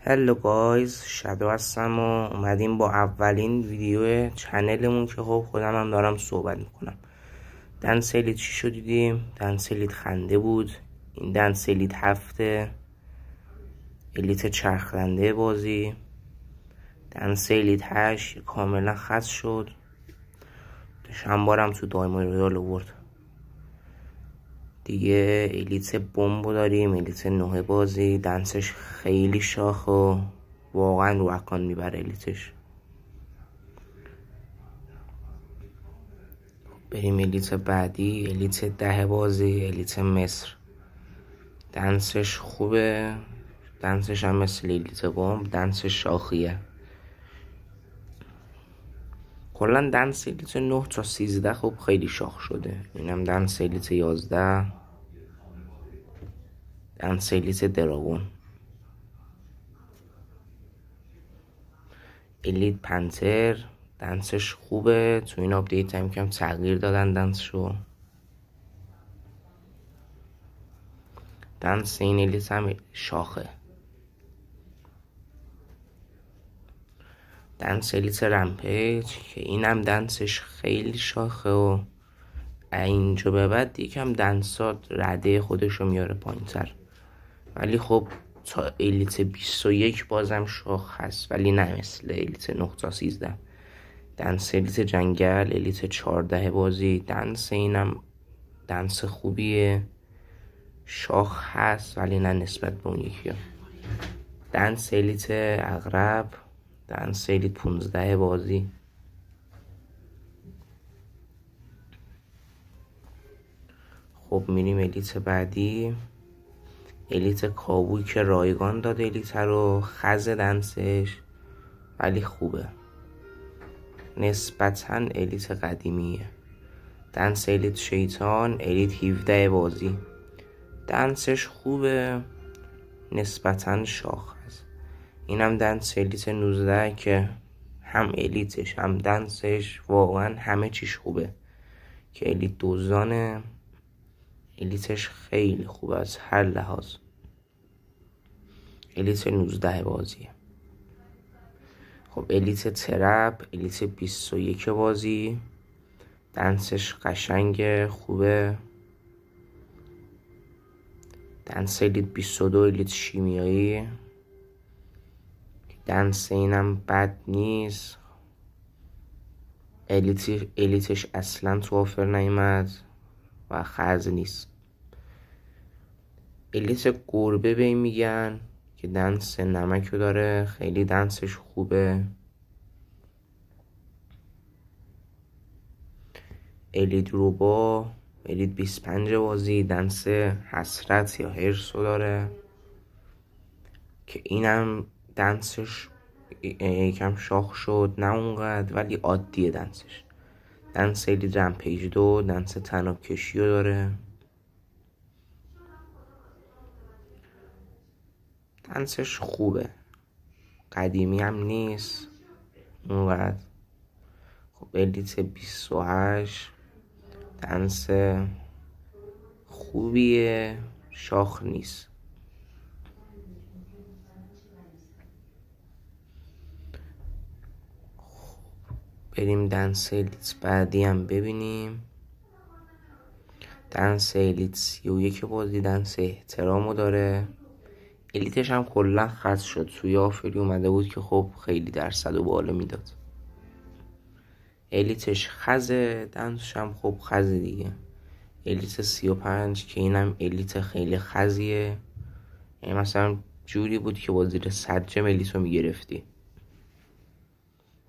هلو گایز، شادو هستم و اومدیم با اولین ویدیو چنلمون که خب خودم هم دارم صحبت میکنم. دنس الیت چی شو دیدیم؟ دنس الیت خنده بود. این دنس الیت هفته الیت چرخنده بازی. دنس الیت 8 کاملا خاص شد. هم بارم تو دایمای رویال آورد دیگه. الیت بمبو داریم، الیت 9 بازی. دنسش خیلی شاخ و واقعا رو اکان میبره الیتش. بریم الیت بعدی، الیت 10 بازی، الیت مصر. دنسش خوبه، دنسش هم مثل الیت بمب، دنسش شاخیه. کلا دنس الیت 9 تا 13 خب خیلی شاخ شده. اینم دنس الیت 11، دنس الیت دراگون. الیت پنتر دنسش خوبه، تو این آپدیت هم کم تغییر دادن دنسشو. دنس این الیت هم شاخه. دنس الیت رمپیج که اینم دنسش خیلی شاخه و اینجا به بعد یکم دنسات رده خودشو میاره پایین تر، ولی خب تا الیت 21 بازم شاخ هست، ولی نه مثل الیت 9 تا 13. دنس الیت جنگل، الیت 14 بازی. دنس اینم دنس خوبیه، شاخ هست ولی نه نسبت به اون یکی ها. دنس الیت عقرب، دنس الیت 15 بازی. خب میریم الیت بعدی، الیت کابوی که رایگان داده الیت رو. خز دنسش ولی خوبه، نسبتاً الیت قدیمیه. دنس الیت شیطان، الیت 17 بازی. دنسش خوبه، نسبتاً شاخ هست. اینم دنس الیت 19 که هم الیتش هم دنسش واقعا همه چیش خوبه، که الیت دوزانه. الیتش خیلی خوبه از هر لحاظ. الیت 19 بازیه. خب الیت ترپ، الیت 21 بازی. دنسش قشنگه، خوبه. دنس الیت 22 الیت شیمیایی. دنس اینم بد نیست. الیتش اصلا تو آفر نیومد و خرز نیست. الیت گربه به این میگن که دنس نمکو داره، خیلی دنسش خوبه. الیت روبا، الیت 25 بازی. دنس حسرت یا هرسو داره که اینم دنسش یکم شاخ شد، نه اونقدر ولی عادیه دنسش. دنس الیت رمپیج 2، دنس تناب کشی رو داره. دنسش خوبه، قدیمی هم نیست اونقدر. خب الیت 28 دنس خوبیه، شاخ نیست. بریم دنس الیت بعدی هم ببینیم. دنس الیت 31 بازی. دنس احترامو داره. الیتش هم کلا خاص شد، توی آفری اومده بود که خب خیلی درصد و بالا میداد. الیتش خزه، دنسش هم خب خزه دیگه. الیت 35 که اینم الیت خیلی خزیه، یعنی مثلا جوری بود که با زیر 100 جم الیتو میگرفتی،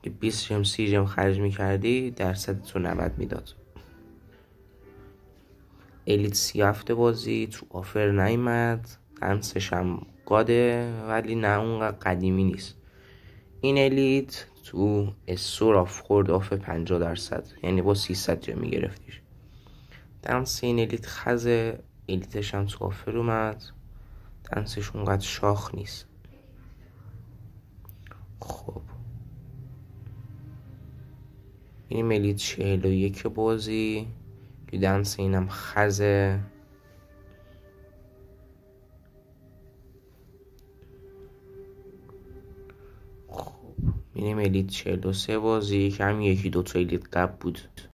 که 20 جم 30 جم خرج میکردی درصد تو 90 میداد. الیت 37 بازی تو آفر نیامد. دنسش هم گاده ولی نه اونقدر قدیمی نیست. این الیت تو استور آف خورد آف 50%، یعنی با 300 جم میگرفتیش. دنس این الیت خزه، الیتش هم تو آفر اومد. دنسش اونقدر شاخ نیست. خب این الیت 41 بازی که دنس اینم خزه. میریم الیت 43 بازی که هم 1-2 تا الیت قبل بود.